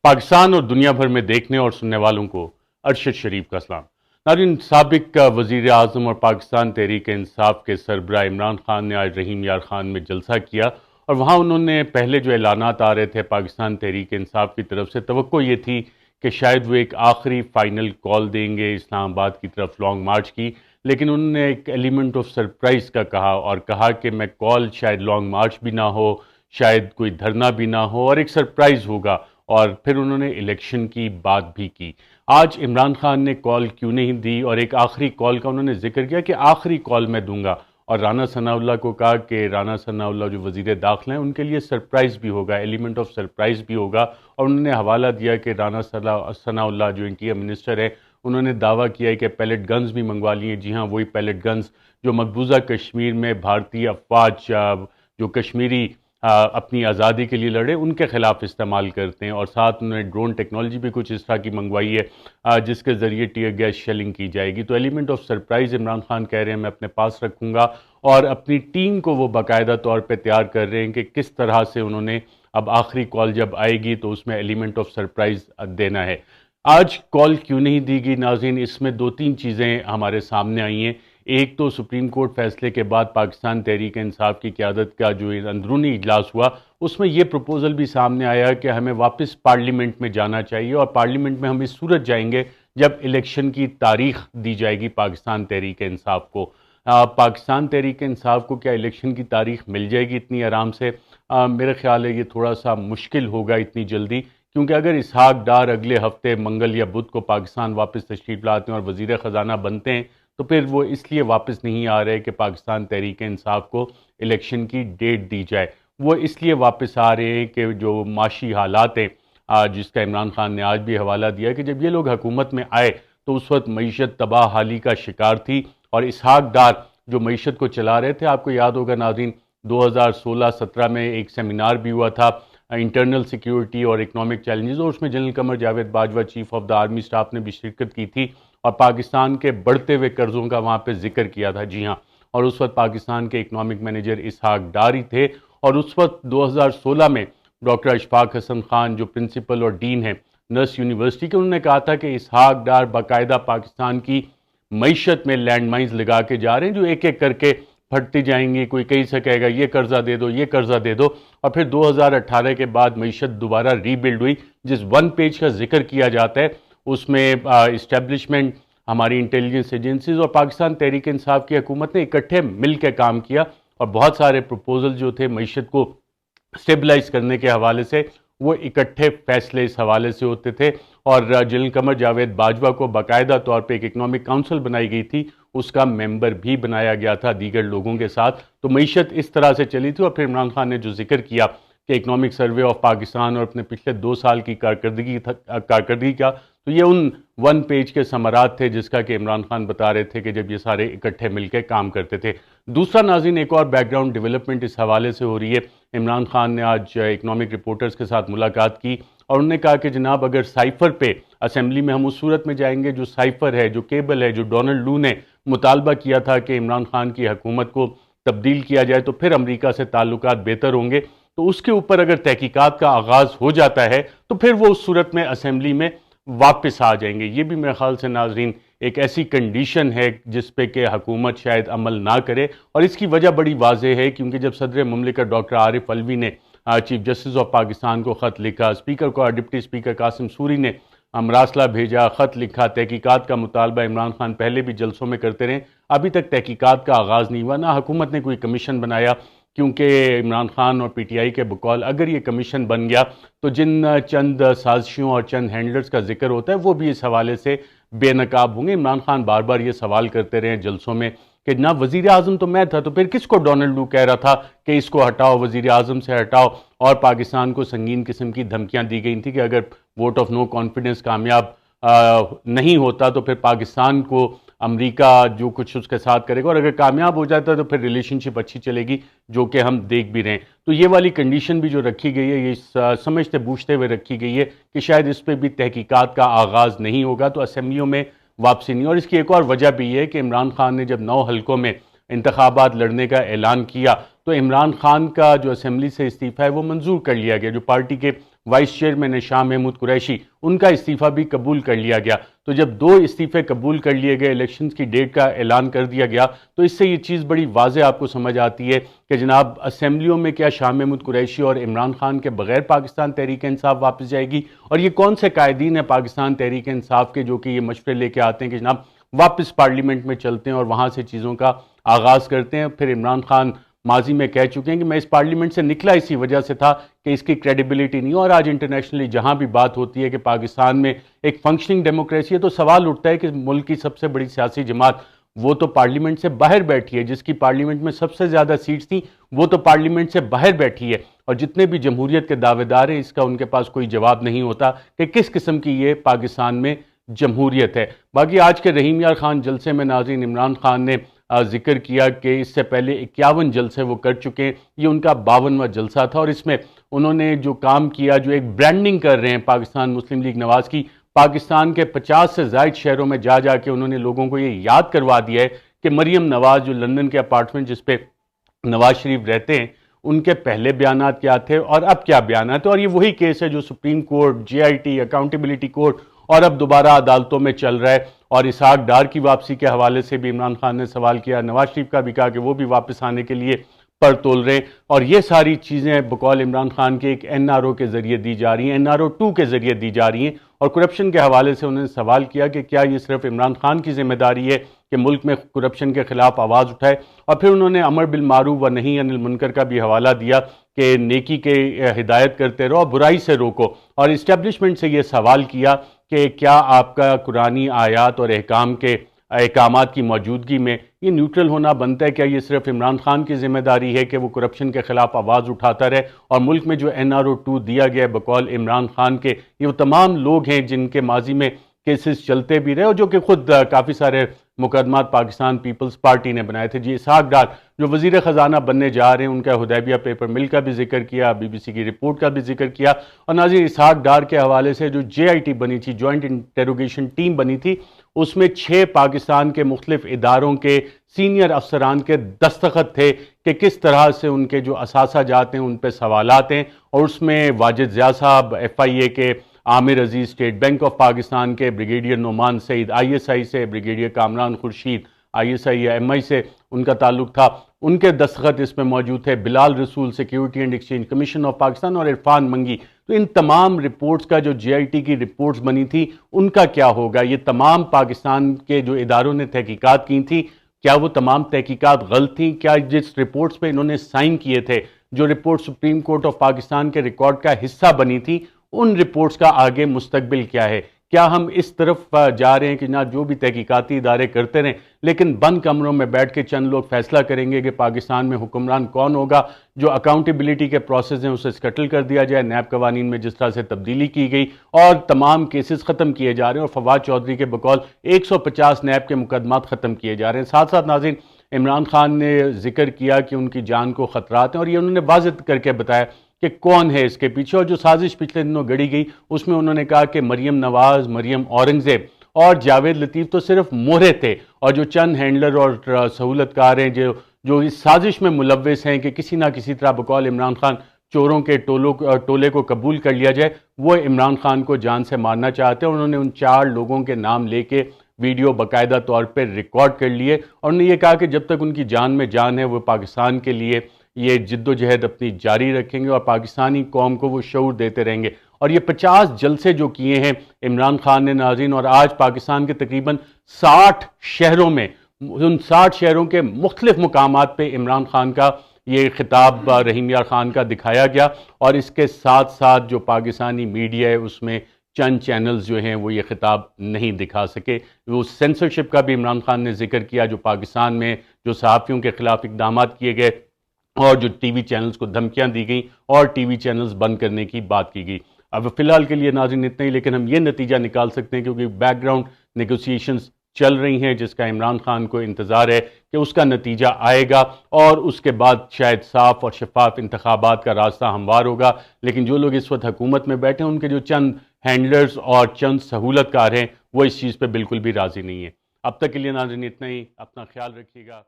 پاکستان اور دنیا بھر میں دیکھنے اور سننے والوں کو ارشد شریف کا سلام۔ ناظرین، سابق وزیر اعظم اور پاکستان تحریک انصاف کے سربراہ عمران خان نے آج رحیم یار خان میں جلسہ کیا اور وہاں انہوں نے پہلے جو اعلانات آ رہے تھے پاکستان تحریک انصاف کی طرف سے، توقع یہ تھی کہ شاید وہ ایک آخری فائنل کال دیں گے اسلام آباد کی طرف لانگ مارچ کی، لیکن انہوں نے ایک ایلیمنٹ آف سرپرائز کا کہا اور کہا کہ میں کال شاید لانگ مارچ بھی نہ ہو، شاید کوئی دھرنا بھی نہ ہو اور ایک سرپرائز ہوگا، اور پھر انہوں نے الیکشن کی بات بھی کی۔ آج عمران خان نے کال کیوں نہیں دی اور ایک آخری کال کا انہوں نے ذکر کیا کہ آخری کال میں دوں گا، اور رانا ثناء اللہ کو کہا کہ رانا ثناء اللہ جو وزیر داخلہ ہیں ان کے لیے سرپرائز بھی ہوگا، ایلیمنٹ آف سرپرائز بھی ہوگا، اور انہوں نے حوالہ دیا کہ رانا ثناء اللہ جو انٹیریئر منسٹر ہے انہوں نے دعویٰ کیا ہے کہ پیلٹ گنز بھی منگوا لیے۔ جی ہاں، وہی پیلٹ گنز جو مقبوضہ کشمیر میں بھارتی افواج جو کشمیری اپنی آزادی کے لیے لڑے ان کے خلاف استعمال کرتے ہیں، اور ساتھ انہوں نے ڈرون ٹیکنالوجی بھی کچھ اس طرح کی منگوائی ہے جس کے ذریعے ٹیئر گیس شیلنگ کی جائے گی۔ تو element of surprise Imran Khan کہہ رہے ہیں میں اپنے پاس رکھوں گا، اور اپنی ٹیم کو وہ باقاعدہ طور پہ تیار کر رہے ہیں کہ کس طرح سے انہوں نے اب آخری کال جب آئے گی تو اس میں ایلیمنٹ آف سرپرائز دینا ہے۔ آج کال کیوں نہیں دی گئی ناظرین، اس میں دو تین چیزیں ہمارے سامنے آئی ہیں۔ ایک تو سپریم کورٹ فیصلے کے بعد پاکستان تحریک انصاف کی قیادت کا جو اندرونی اجلاس ہوا اس میں یہ پروپوزل بھی سامنے آیا کہ ہمیں واپس پارلیمنٹ میں جانا چاہیے، اور پارلیمنٹ میں ہم اس صورت جائیں گے جب الیکشن کی تاریخ دی جائے گی پاکستان تحریک انصاف کو۔ پاکستان تحریک انصاف کو کیا الیکشن کی تاریخ مل جائے گی اتنی آرام سے؟ میرا خیال ہے یہ تھوڑا سا مشکل ہوگا اتنی جلدی، کیونکہ اگر اسحاق ڈار اگلے ہفتے منگل یا بدھ کو پاکستان واپس تشریف لاتے ہیں اور وزیر خزانہ بنتے ہیں تو پھر وہ اس لیے واپس نہیں آ رہے کہ پاکستان تحریک انصاف کو الیکشن کی ڈیٹ دی جائے، وہ اس لیے واپس آ رہے ہیں کہ جو معاشی حالات ہیں جس کا عمران خان نے آج بھی حوالہ دیا کہ جب یہ لوگ حکومت میں آئے تو اس وقت معیشت تباہ حالی کا شکار تھی، اور اسحاق ڈار جو معیشت کو چلا رہے تھے، آپ کو یاد ہوگا ناظرین 2016-17 میں ایک سیمینار بھی ہوا تھا انٹرنل سیکیورٹی اور اکنامک چیلنجز، اور اس میں general Qamar Javed Bajwa chief of the army staff نے بھی شرکت کی تھی اور پاکستان کے بڑھتے ہوئے قرضوں کا وہاں پہ ذکر کیا تھا۔ جی ہاں، اور اس وقت پاکستان کے اکنامک مینیجر اسحاق ڈار ہی تھے، اور اس وقت 2016 میں ڈاکٹر اشفاق حسن خان جو پرنسپل اور ڈین ہیں نرس یونیورسٹی کے، انہوں نے کہا تھا کہ اسحاق ڈار باقاعدہ پاکستان کی معیشت میں لینڈ مائنز لگا کے جا رہے ہیں جو ایک ایک کر کے پھٹتی جائیں گی، کوئی کہیں سے کہے گا یہ قرضہ دے دو یہ قرضہ دے دو، اور پھر 2018 کے بعد معیشت دوبارہ ری بلڈ ہوئی۔ جس ون پیج کا ذکر کیا جاتا ہے اس میں اسٹیبلشمنٹ، ہماری انٹیلیجنس ایجنسیز اور پاکستان تحریک انصاف کی حکومت نے اکٹھے مل کے کام کیا، اور بہت سارے پروپوزل جو تھے معیشت کو اسٹیبلائز کرنے کے حوالے سے وہ اکٹھے فیصلے اس حوالے سے ہوتے تھے، اور جنرل قمر جاوید باجوہ کو باقاعدہ طور پہ ایک اکنامک کونسل بنائی گئی تھی، اس کا ممبر بھی بنایا گیا تھا دیگر لوگوں کے ساتھ۔ تو معیشت اس طرح سے چلی تھی، اور پھر عمران خان نے جو ذکر کیا کہ اکنامک سروے آف پاکستان اور اپنے پچھلے 2 سال کی کارکردگی کا، تو یہ ان ون پیج کے ثمرات تھے جس کا کہ عمران خان بتا رہے تھے کہ جب یہ سارے اکٹھے مل کے کام کرتے تھے۔ دوسرا ناظرین، ایک اور بیک گراؤنڈ ڈیولپمنٹ اس حوالے سے ہو رہی ہے۔ عمران خان نے آج اکنامک رپورٹرز کے ساتھ ملاقات کی اور انہوں نے کہا کہ جناب اگر سائفر پہ اسمبلی میں ہم اس صورت میں جائیں گے جو سائفر ہے، جو کیبل ہے، جو ڈونلڈ لو نے مطالبہ کیا تھا کہ عمران خان کی حکومت کو تبدیل کیا جائے تو پھر امریکہ سے تعلقات بہتر ہوں گے، تو اس کے اوپر اگر تحقیقات کا آغاز ہو جاتا ہے تو پھر وہ اس صورت میں اسمبلی میں واپس آ جائیں گے۔ یہ بھی میرے خیال سے ناظرین ایک ایسی کنڈیشن ہے جس پہ کہ حکومت شاید عمل نہ کرے، اور اس کی وجہ بڑی واضح ہے کیونکہ جب صدر مملکت ڈاکٹر عارف علوی نے چیف جسٹس آف پاکستان کو خط لکھا، اسپیکر کو ڈپٹی اسپیکر قاسم سوری نے مراسلہ بھیجا، خط لکھا، تحقیقات کا مطالبہ عمران خان پہلے بھی جلسوں میں کرتے رہے، ابھی تک تحقیقات کا آغاز نہیں ہوا، نہ حکومت نے کوئی کمیشن بنایا، کیونکہ عمران خان اور پی ٹی آئی کے بقول اگر یہ کمیشن بن گیا تو جن چند سازشوں اور چند ہینڈلرز کا ذکر ہوتا ہے وہ بھی اس حوالے سے بے نقاب ہوں گے۔ عمران خان بار بار یہ سوال کرتے رہے جلسوں میں کہ جناب وزیر اعظم تو میں تھا، تو پھر کس کو ڈونلڈ لو کہہ رہا تھا کہ اس کو ہٹاؤ، وزیر اعظم سے ہٹاؤ، اور پاکستان کو سنگین قسم کی دھمکیاں دی گئی تھیں کہ اگر ووٹ آف نو کانفیڈنس کامیاب نہیں ہوتا تو پھر پاکستان کو امریکہ جو کچھ اس کے ساتھ کرے گا، اور اگر کامیاب ہو جاتا ہے تو پھر ریلیشن شپ اچھی چلے گی، جو کہ ہم دیکھ بھی رہے ہیں۔ تو یہ والی کنڈیشن بھی جو رکھی گئی ہے یہ سمجھتے بوجھتے ہوئے رکھی گئی ہے کہ شاید اس پہ بھی تحقیقات کا آغاز نہیں ہوگا تو اسمبلیوں میں واپسی نہیں۔ اور اس کی ایک اور وجہ بھی ہے کہ عمران خان نے جب 9 حلقوں میں انتخابات لڑنے کا اعلان کیا تو عمران خان کا جو اسمبلی سے استعفیٰ ہے وہ منظور کر لیا گیا، جو پارٹی کے وائس چیئرمین شاہ محمود قریشی، ان کا استعفیٰ بھی قبول کر لیا گیا۔ تو جب 2 استعفے قبول کر لیے گئے، الیکشنز کی ڈیٹ کا اعلان کر دیا گیا، تو اس سے یہ چیز بڑی واضح آپ کو سمجھ آتی ہے کہ جناب اسمبلیوں میں کیا شاہ محمود قریشی اور عمران خان کے بغیر پاکستان تحریک انصاف واپس جائے گی؟ اور یہ کون سے قائدین ہیں پاکستان تحریک انصاف کے جو کہ یہ مشورے لے کے آتے ہیں کہ جناب واپس پارلیمنٹ میں چلتے ہیں اور وہاں سے چیزوں کا آغاز کرتے ہیں؟ پھر عمران خان ماضی میں کہہ چکے ہیں کہ میں اس پارلیمنٹ سے نکلا اسی وجہ سے تھا کہ اس کی کریڈیبلٹی نہیں، اور آج انٹرنیشنلی جہاں بھی بات ہوتی ہے کہ پاکستان میں ایک فنکشننگ ڈیموکریسی ہے تو سوال اٹھتا ہے کہ ملک کی سب سے بڑی سیاسی جماعت وہ تو پارلیمنٹ سے باہر بیٹھی ہے، جس کی پارلیمنٹ میں سب سے زیادہ سیٹس تھیں وہ تو پارلیمنٹ سے باہر بیٹھی ہے، اور جتنے بھی جمہوریت کے دعوے دار ہیں اس کا ان کے پاس کوئی جواب نہیں ہوتا کہ کس قسم کی یہ پاکستان میں جمہوریت ہے۔ باقی آج کے رحیم یار خان جلسے میں ناظرین عمران خان نے ذکر کیا کہ اس سے پہلے 51 جلسے وہ کر چکے ہیں، یہ ان کا 52واں جلسہ تھا، اور اس میں انہوں نے جو کام کیا، جو ایک برانڈنگ کر رہے ہیں پاکستان مسلم لیگ نواز کی، پاکستان کے 50 سے زائد شہروں میں جا جا کے انہوں نے لوگوں کو یہ یاد کروا دیا ہے کہ مریم نواز جو لندن کے اپارٹمنٹ جس پہ نواز شریف رہتے ہیں ان کے پہلے بیانات کیا تھے اور اب کیا بیانات ہیں، اور یہ وہی کیس ہے جو supreme court, J I T, accountability court اور اب دوبارہ عدالتوں میں چل رہا ہے۔ اور اسحاق ڈار کی واپسی کے حوالے سے بھی عمران خان نے سوال کیا، نواز شریف کا بھی کہا کہ وہ بھی واپس آنے کے لیے پر تول رہے ہیں، اور یہ ساری چیزیں بقول عمران خان کے ایک این آر او کے ذریعے دی جا رہی ہیں، این آر او 2 کے ذریعے دی جا رہی ہیں، اور کرپشن کے حوالے سے انہوں نے سوال کیا کہ کیا یہ صرف عمران خان کی ذمہ داری ہے کہ ملک میں کرپشن کے خلاف آواز اٹھائے؟ اور پھر انہوں نے امر بالمعروف و نہی عن المنکر کا بھی حوالہ دیا کہ نیکی کے ہدایت کرتے رہو، برائی سے روکو، اور اسٹیبلشمنٹ سے یہ سوال کیا کہ کیا آپ کا قرآنی آیات اور احکامات کی موجودگی میں یہ نیوٹرل ہونا بنتا ہے؟ کیا یہ صرف عمران خان کی ذمہ داری ہے کہ وہ کرپشن کے خلاف آواز اٹھاتا رہے؟ اور ملک میں جو این آر او 2 دیا گیا ہے بقول عمران خان کے، یہ وہ تمام لوگ ہیں جن کے ماضی میں کیسز چلتے بھی رہے اور جو کہ خود کافی سارے مقدمات پاکستان پیپلز پارٹی نے بنائے تھے۔ جی اسحاق ڈار جو وزیر خزانہ بننے جا رہے ہیں، ان کا حدیبیہ پیپر مل کا بھی ذکر کیا، بی بی سی کی رپورٹ کا بھی ذکر کیا، اور ناظرین اسحاق ڈار کے حوالے سے جو جے آئی ٹی بنی تھی، جوائنٹ انٹیروگیشن ٹیم بنی تھی، اس میں 6 پاکستان کے مختلف اداروں کے سینئر افسران کے دستخط تھے کہ کس طرح سے ان کے جو اثاثہ جات ہیں ان پہ سوالات ہیں، اور اس میں واجد ضیاء صاحب ایف آئی اے کے، Aamir Aziz state bank of Pakistan کے، brigadier Noman Saeed I S I سے، brigadier Kamran Khurshid I S I یا ایم آئی سے ان کا تعلق تھا، ان کے دستخط اس میں موجود تھے، بلال رسول security and exchange commission of Pakistan, اور عرفان منگی۔ تو ان تمام رپورٹس کا جو جے آئی ٹی کی رپورٹس بنی تھی ان کا کیا ہوگا؟ یہ تمام پاکستان کے جو اداروں نے تحقیقات کی تھی، کیا وہ تمام تحقیقات غلط تھیں؟ کیا جس رپورٹس پہ انہوں نے سائن کیے تھے، جو report supreme court of Pakistan کے ریکارڈ کا حصہ بنی تھی، ان رپورٹس کا آگے مستقبل کیا ہے؟ کیا ہم اس طرف جا رہے ہیں کہ نہ جو بھی تحقیقاتی ادارے کرتے رہیں لیکن بند کمروں میں بیٹھ کے چند لوگ فیصلہ کریں گے کہ پاکستان میں حکمران کون ہوگا، جو اکاؤنٹیبلٹی کے پروسیس ہیں اسے سکٹل کر دیا جائے، نیب قوانین میں جس طرح سے تبدیلی کی گئی اور تمام کیسز ختم کیے جا رہے ہیں، اور فواد چودھری کے بقول 150 نیب کے مقدمات ختم کیے جا رہے ہیں۔ ساتھ ساتھ ناظرین عمران خان نے ذکر کیا کہ ان کی جان کو خطرات ہیں، اور یہ انہوں نے واضح کر کے بتایا کہ کون ہے اس کے پیچھے، اور جو سازش پچھلے دنوں گڑی گئی اس میں انہوں نے کہا کہ مریم نواز، مریم اورنگزیب اور جاوید لطیف تو صرف مہرے تھے، اور جو چند ہینڈلر اور سہولت کار ہیں جو اس سازش میں ملوث ہیں کہ کسی نہ کسی طرح بقول عمران خان چوروں کے ٹولے کو قبول کر لیا جائے، وہ عمران خان کو جان سے مارنا چاہتے ہیں۔ انہوں نے ان 4 لوگوں کے نام لے کے ویڈیو باقاعدہ طور پہ ریکارڈ کر لیے، اور انہوں نے یہ کہا کہ جب تک ان کی جان میں جان ہے وہ پاکستان کے لیے یہ جد و جہد اپنی جاری رکھیں گے اور پاکستانی قوم کو وہ شعور دیتے رہیں گے۔ اور یہ 50 جلسے جو کیے ہیں عمران خان نے ناظرین، اور آج پاکستان کے تقریباً 60 شہروں میں، ان 60 شہروں کے مختلف مقامات پہ عمران خان کا یہ خطاب رحیم یار خان کا دکھایا گیا، اور اس کے ساتھ ساتھ جو پاکستانی میڈیا ہے اس میں چند چینلز جو ہیں وہ یہ خطاب نہیں دکھا سکے۔ وہ سینسرشپ کا بھی عمران خان نے ذکر کیا جو پاکستان میں جو صحافیوں کے خلاف اقدامات کیے گئے اور جو ٹی وی چینلز کو دھمکیاں دی گئیں اور ٹی وی چینلز بند کرنے کی بات کی گئی۔ اب فی الحال کے لیے ناظرین اتنا ہی، لیکن ہم یہ نتیجہ نکال سکتے ہیں کیونکہ بیک گراؤنڈ نیگوسیشنز چل رہی ہیں جس کا عمران خان کو انتظار ہے کہ اس کا نتیجہ آئے گا اور اس کے بعد شاید صاف اور شفاف انتخابات کا راستہ ہموار ہوگا۔ لیکن جو لوگ اس وقت حکومت میں بیٹھے ہیں ان کے جو چند ہینڈلرز اور چند سہولت کار ہیں وہ اس چیز پہ بالکل بھی راضی نہیں ہیں۔ اب تک کے لیے ناظرین اتنا ہی، اپنا خیال رکھیے گا۔